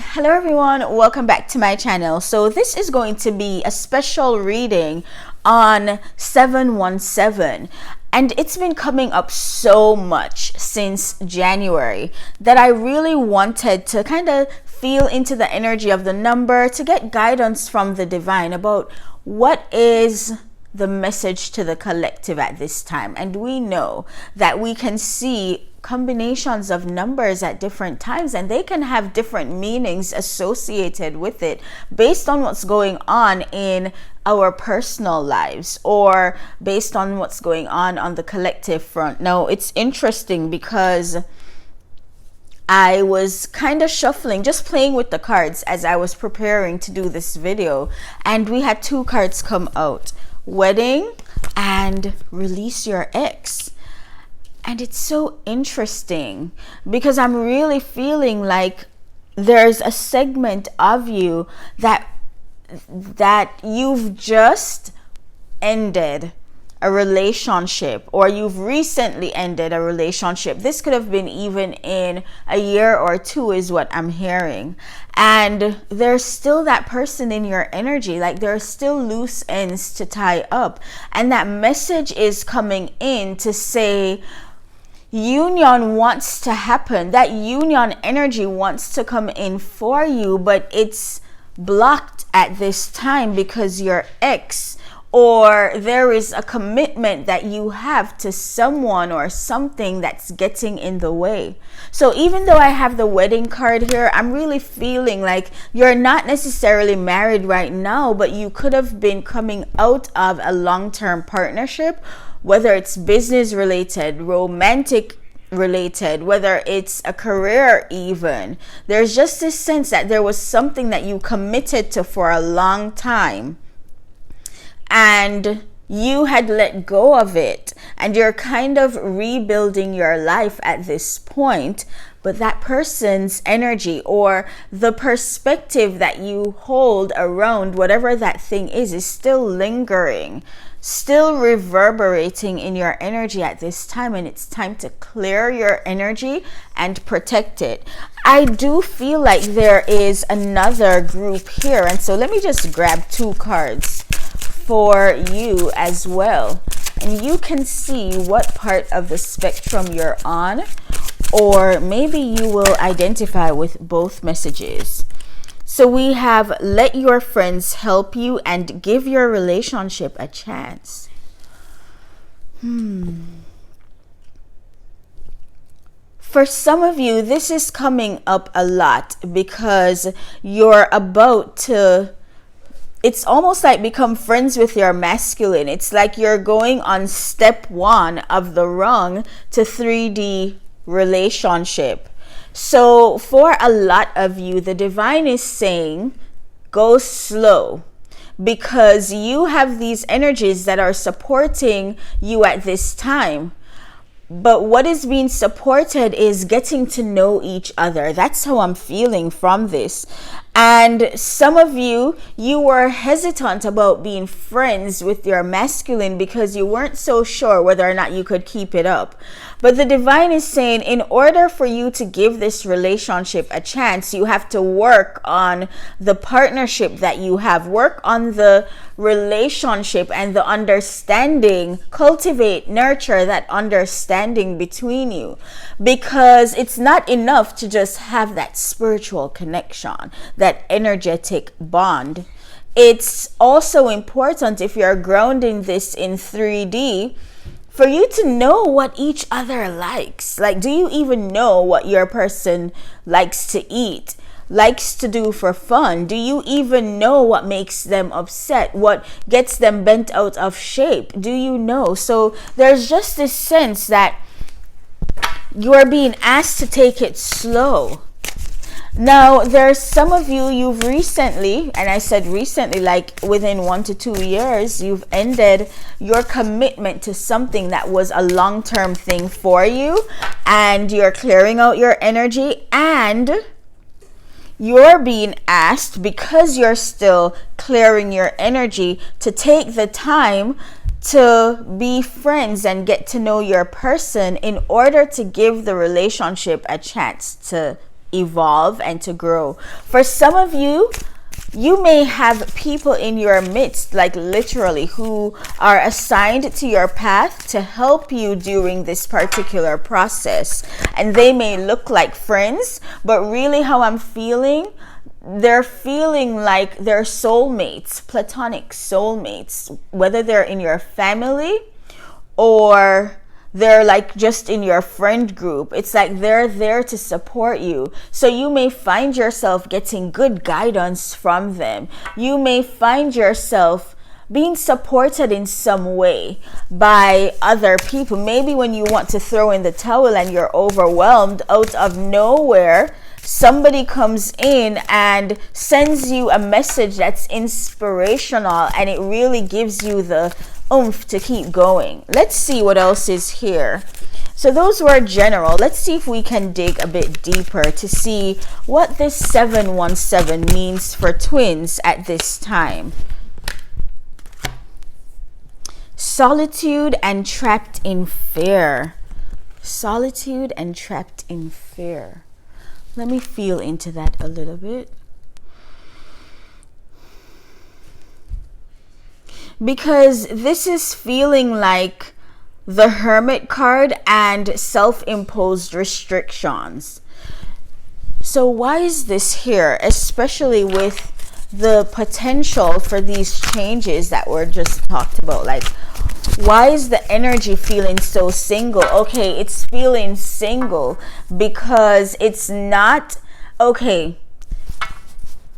Hello everyone, welcome back to my channel. So this is going to be a special reading on 717, and it's been coming up so much since January that I really wanted to kind of feel into the energy of the number to get guidance from the divine about what is the message to the collective at this time. And we know that we can see combinations of numbers at different times, and they can have different meanings associated with it based on what's going on in our personal lives or based on what's going on the collective front. Now, it's interesting because I was kind of shuffling, just playing with the cards as I was preparing to do this video, and we had two cards come out: wedding and release your ex. And it's so interesting because I'm really feeling like there's a segment of you that you've just ended a relationship, or you've recently ended a relationship. This could have been even in a year or two is what I'm hearing. And there's still that person in your energy, like there are still loose ends to tie up. And that message is coming in to say, union wants to happen. That union energy wants to come in for you, but it's blocked at this time because your ex, or there is a commitment that you have to someone or something that's getting in the way. So even though I have the wedding card here, I'm really feeling like you're not necessarily married right now, but you could have been coming out of a long-term partnership, whether it's business related, romantic related, whether it's a career even. There's just this sense that there was something that you committed to for a long time and you had let go of it, and you're kind of rebuilding your life at this point. But that person's energy or the perspective that you hold around whatever that thing is still lingering, still reverberating in your energy at this time, and it's time to clear your energy and protect it. I do feel like there is another group here, and so let me just grab two cards for you as well, and you can see what part of the spectrum you're on, or maybe you will identify with both messages. So we have let your friends help you and give your relationship a chance. For some of you, this is coming up a lot because you're about to, it's almost like become friends with your masculine. It's like you're going on step one of the rung to 3D relationship. So for a lot of you, the divine is saying, go slow, because you have these energies that are supporting you at this time. But what is being supported is getting to know each other. That's how I'm feeling from this. And some of you were hesitant about being friends with your masculine because you weren't so sure whether or not you could keep it up. But the divine is saying, in order for you to give this relationship a chance, you have to work on the partnership that you have, work on the relationship and the understanding, cultivate, nurture that understanding between you, because it's not enough to just have that spiritual connection, that energetic bond. It's also important, if you're grounding this in 3D, for you to know what each other likes. Like, do you even know what your person likes to eat, likes to do for fun? Do you even know what makes them upset, what gets them bent out of shape? Do you know? So there's just this sense that you're being asked to take it slow. Now, there's some of you, you've recently, and I said recently, like within 1 to 2 years, you've ended your commitment to something that was a long-term thing for you, and you're clearing out your energy, and you're being asked, because you're still clearing your energy, to take the time to be friends and get to know your person in order to give the relationship a chance to evolve and to grow. For some of you, you may have people in your midst, like literally, who are assigned to your path to help you during this particular process. And they may look like friends, but really how I'm feeling, they're feeling like they're soulmates, platonic soulmates, whether they're in your family or they're like just in your friend group. It's like they're there to support you. So you may find yourself getting good guidance from them. You may find yourself being supported in some way by other people. Maybe when you want to throw in the towel and you're overwhelmed, out of nowhere, somebody comes in and sends you a message that's inspirational, and it really gives you the oomph to keep going. Let's see what else is here. So those were general. Let's see if we can dig a bit deeper to see what this 717 means for twins at this time. Solitude and trapped in fear. Solitude and trapped in fear. Let me feel into that a little bit. Because this is feeling like the Hermit card and self-imposed restrictions. So why is this here, especially with the potential for these changes that were just talked about? Like, why is the energy feeling so single? Okay, it's feeling single because it's not okay.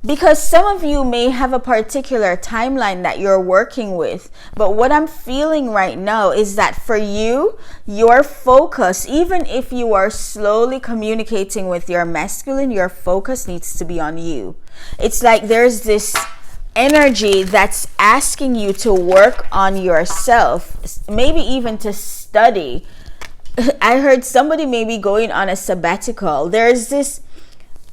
Because some of you may have a particular timeline that you're working with. But what I'm feeling right now is that for you, your focus, even if you are slowly communicating with your masculine, your focus needs to be on you. It's like there's this energy that's asking you to work on yourself, maybe even to study. I heard somebody may be going on a sabbatical. There's this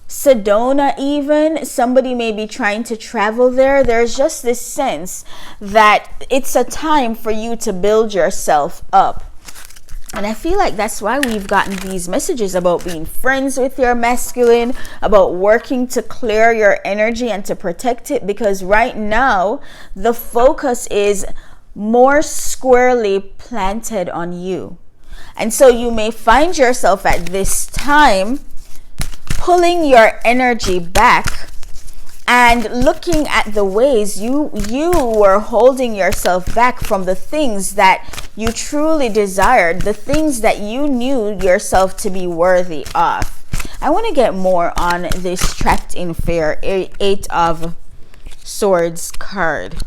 Sedona, even somebody may be trying to travel there. There's just this sense that it's a time for you to build yourself up. And I feel like that's why we've gotten these messages about being friends with your masculine, about working to clear your energy and to protect it, because right now the focus is more squarely planted on you. And so you may find yourself at this time pulling your energy back and looking at the ways you were holding yourself back from the things that you truly desired, the things that you knew yourself to be worthy of. I want to get more on this trapped in fear, 8 of Swords card.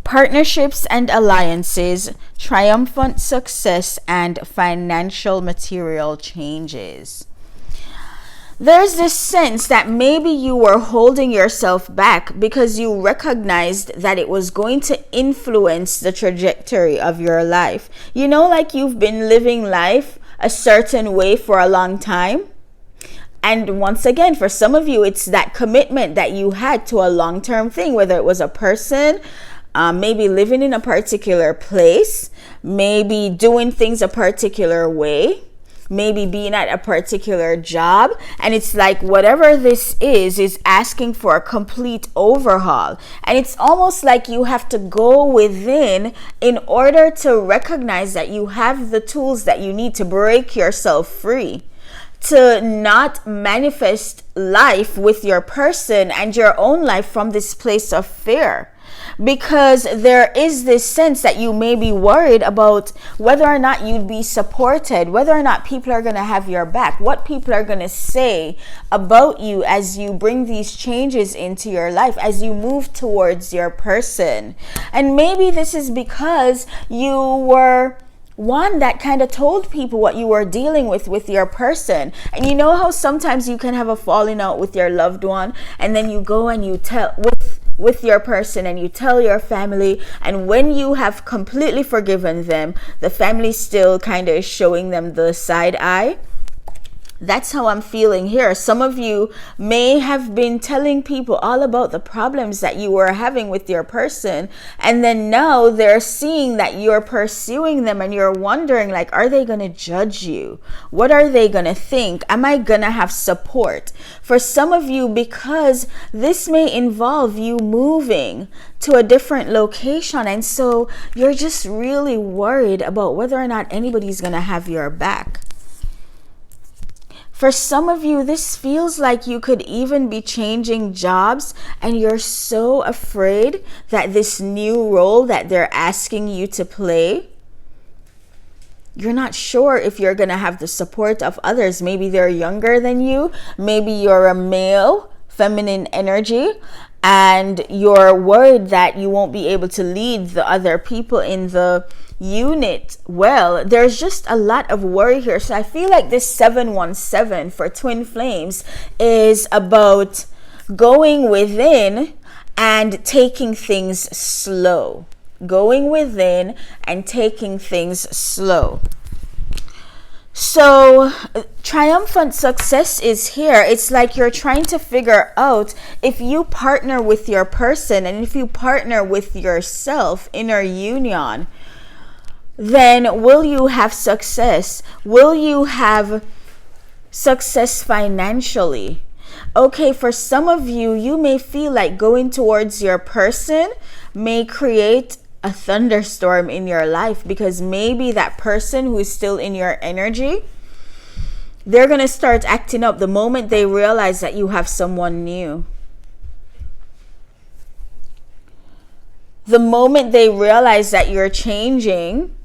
Partnerships and alliances, triumphant success, and financial material changes. There's this sense that maybe you were holding yourself back because you recognized that it was going to influence the trajectory of your life. You know, like you've been living life a certain way for a long time. And once again, for some of you, it's that commitment that you had to a long-term thing, whether it was a person, maybe living in a particular place, maybe doing things a particular way, maybe being at a particular job. And it's like whatever this is asking for a complete overhaul. And it's almost like you have to go within in order to recognize that you have the tools that you need to break yourself free, to not manifest life with your person and your own life from this place of fear. Because there is this sense that you may be worried about whether or not you'd be supported, whether or not people are going to have your back, what people are going to say about you as you bring these changes into your life, as you move towards your person. And maybe this is because you were one that kind of told people what you were dealing with your person. And you know how sometimes you can have a falling out with your loved one, and then you go and you tell with your person and you tell your family, and when you have completely forgiven them, the family still kind of is showing them the side eye. That's how I'm feeling here. Some of you may have been telling people all about the problems that you were having with your person. And then now they're seeing that you're pursuing them and you're wondering, like, are they going to judge you? What are they going to think? Am I going to have support? For some of you, because this may involve you moving to a different location. And so you're just really worried about whether or not anybody's going to have your back. For some of you, this feels like you could even be changing jobs and you're so afraid that this new role that they're asking you to play, you're not sure if you're going to have the support of others. Maybe they're younger than you. Maybe you're a male, feminine energy, and you're worried that you won't be able to lead the other people in the unit well. There's just a lot of worry here. So I feel like this 717 for twin flames is about going within and taking things slow. Going within and taking things slow. So triumphant success is here. It's like you're trying to figure out if you partner with your person and if you partner with yourself, inner union, then will you have success? Will you have success financially? Okay, for some of you, you may feel like going towards your person may create a thunderstorm in your life, because maybe that person who is still in your energy, they're going to start acting up the moment they realize that you have someone new. The moment they realize that you're changing,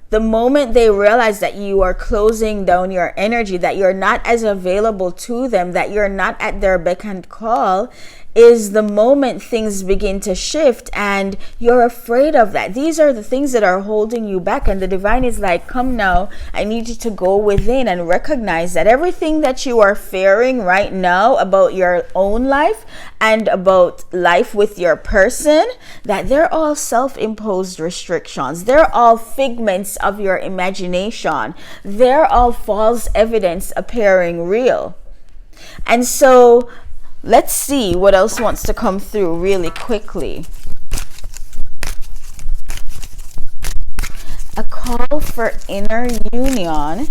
the moment they realize that you are closing down your energy, that you're not as available to them, that you're not at their beck and call, is the moment things begin to shift and you're afraid of that. These are the things that are holding you back, and the divine is like, come now, I need you to go within and recognize that everything that you are fearing right now about your own life and about life with your person, that they're all self-imposed restrictions. They're all figments of your imagination. They're all false evidence appearing real. And so let's see what else wants to come through really quickly. A call for inner union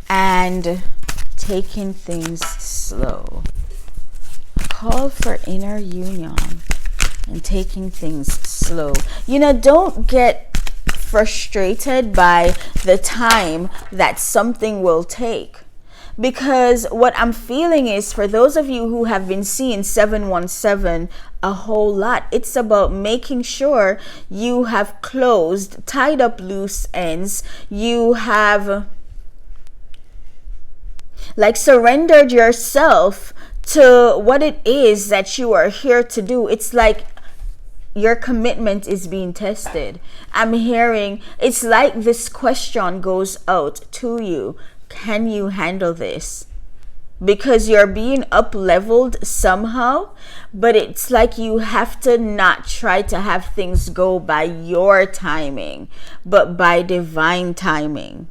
and taking things slow. A call for inner union and taking things slow. You know, don't get frustrated by the time that something will take. Because what I'm feeling is, for those of you who have been seeing 717 a whole lot, it's about making sure you have closed, tied up loose ends. You have like surrendered yourself to what it is that you are here to do. It's like your commitment is being tested. I'm hearing, it's like this question goes out to you. Can you handle this? Because you're being up-leveled somehow, but it's like you have to not try to have things go by your timing, but by divine timing.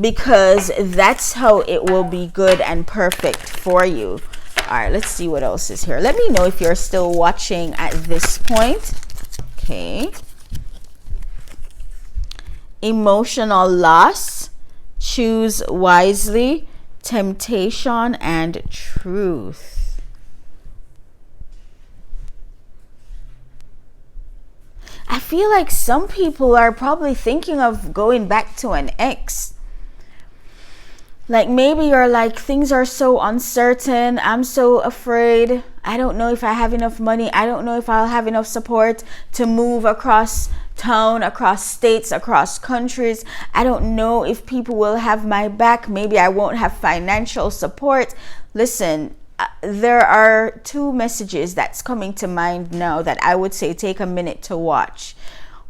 Because that's how it will be good and perfect for you. All right, let's see what else is here. Let me know if you're still watching at this point. Okay. Emotional loss. Choose wisely, temptation, and truth. I feel like some people are probably thinking of going back to an ex. Like maybe you're like, things are so uncertain. I'm so afraid. I don't know if I have enough money. I don't know if I'll have enough support to move across town, across states, across countries. I don't know if people will have my back. Maybe I won't have financial support. Listen, there are two messages that's coming to mind now that I would say take a minute to watch.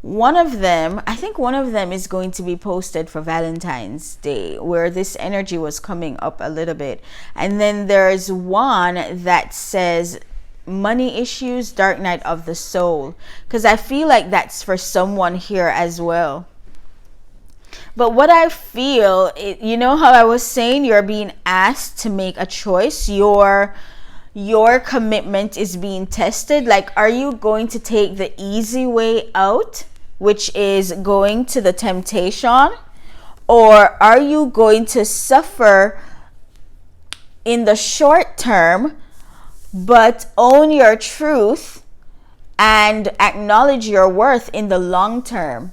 One of them, I think one of them is going to be posted for Valentine's Day, where this energy was coming up a little bit. And then there's one that says money issues, dark night of the soul, because I feel like that's for someone here as well. But what I feel, you know how I was saying you're being asked to make a choice? Your commitment is being tested. Like, are you going to take the easy way out, which is going to the temptation? Or are you going to suffer in the short term, but own your truth and acknowledge your worth in the long term?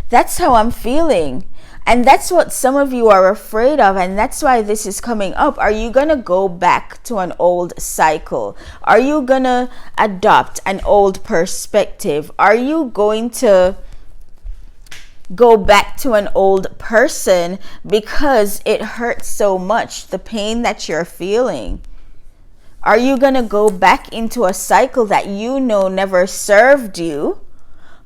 That's how I'm feeling. And that's what some of you are afraid of. And that's why this is coming up. Are you going to go back to an old cycle? Are you going to adopt an old perspective? Are you going to go back to an old person because it hurts so much, the pain that you're feeling? Are you going to go back into a cycle that you know never served you,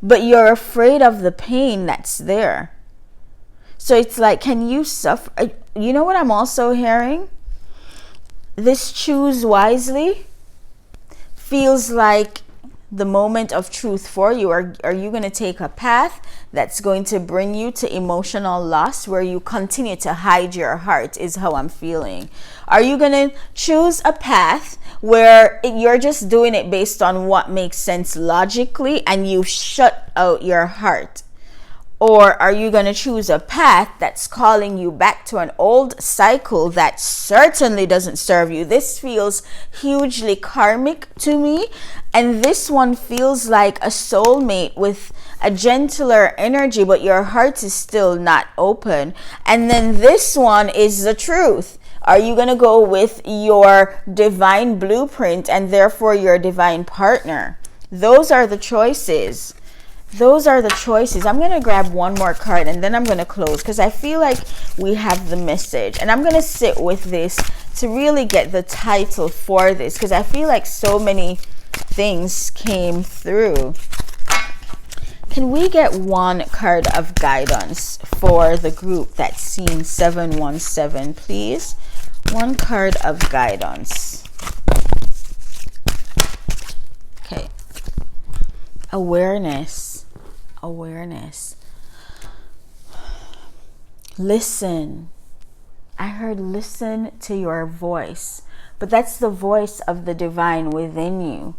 but you're afraid of the pain that's there? So it's like, can you suffer? You know what I'm also hearing? This choose wisely feels like the moment of truth for you. Are you going to take a path that's going to bring you to emotional loss, where you continue to hide your heart, is how I'm feeling. Are you going to choose a path where you're just doing it based on what makes sense logically and you shut out your heart? Or are you going to choose a path that's calling you back to an old cycle that certainly doesn't serve you? This feels hugely karmic to me. And this one feels like a soulmate with a gentler energy, but your heart is still not open. And then this one is the truth. Are you going to go with your divine blueprint and therefore your divine partner? Those are the choices. Those are the choices. I'm going to grab one more card and then I'm going to close, because I feel like we have the message. And I'm going to sit with this to really get the title for this, because I feel like so many things came through. Can we get one card of guidance for the group that's seen 717, please? One card of guidance. Okay. Awareness. Listen. I heard listen to your voice, but that's the voice of the divine within you.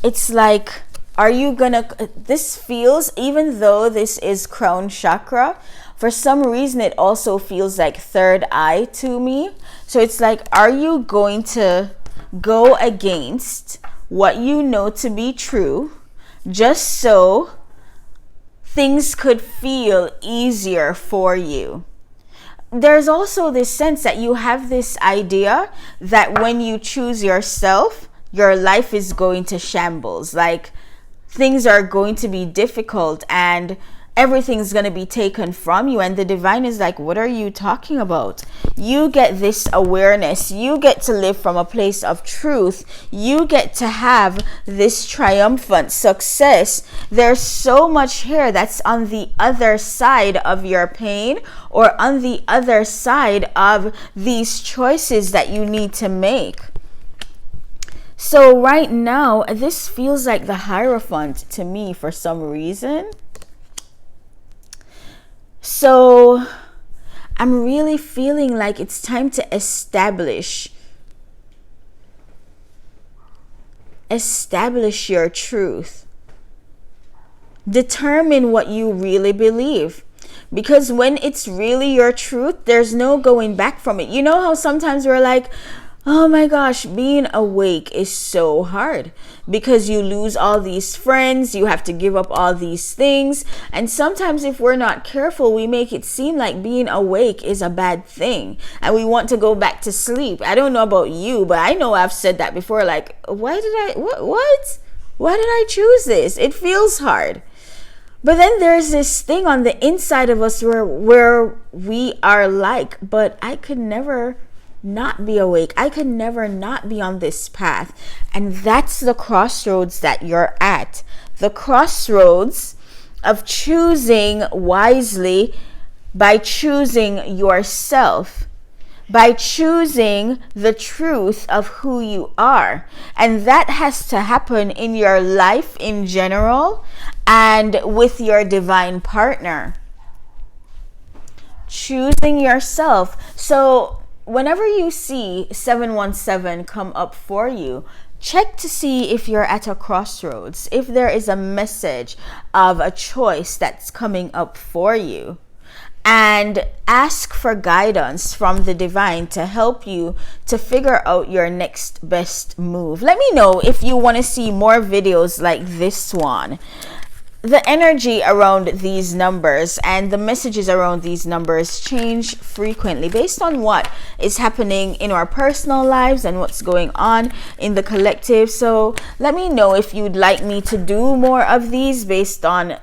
It's like, are you gonna, this feels, even though this is crown chakra, for some reason it also feels like third eye to me. So it's like, are you going to go against what you know to be true, just so things could feel easier for you? There's also this sense that you have this idea that when you choose yourself, your life is going to shambles. Like, things are going to be difficult and everything's going to be taken from you. And the divine is like, what are you talking about? You get this awareness. You get to live from a place of truth. You get to have this triumphant success. There's so much here that's on the other side of your pain, or on the other side of these choices that you need to make. So right now, this feels like the Hierophant to me for some reason. So I'm really feeling like it's time to establish your truth. Determine what you really believe. Because when it's really your truth, there's no going back from it. You know how sometimes we're like, oh my gosh, being awake is so hard because you lose all these friends, you have to give up all these things. And sometimes if we're not careful, we make it seem like being awake is a bad thing and we want to go back to sleep. I don't know about you, but I know I've said that before. Like, why did I choose this? It feels hard. But then there's this thing on the inside of us where we are like, but I could never not be awake. I could never not be on this path. And that's the crossroads that you're at. The crossroads of choosing wisely by choosing yourself, by choosing the truth of who you are. And that has to happen in your life in general and with your divine partner. Choosing yourself. So whenever you see 717 come up for you, check to see if you're at a crossroads, if there is a message of a choice that's coming up for you. And ask for guidance from the divine to help you to figure out your next best move. Let me know if you want to see more videos like this one. The energy around these numbers and the messages around these numbers change frequently based on what is happening in our personal lives and what's going on in the collective. So let me know if you'd like me to do more of these based on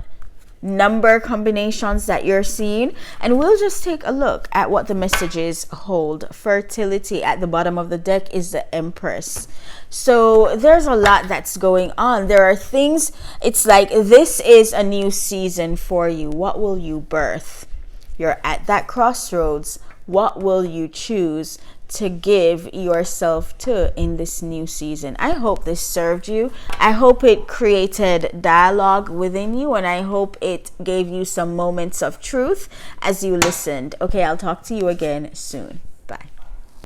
number combinations that you're seeing, and we'll just take a look at what the messages hold. Fertility at the bottom of the deck is the Empress. So there's a lot that's going on. There are things, it's like this is a new season for you. What will you birth? You're at that crossroads. What will you choose to give yourself to in this new season? I hope this served you. I hope it created dialogue within you, and I hope it gave you some moments of truth as you listened. Okay, I'll talk to you again soon.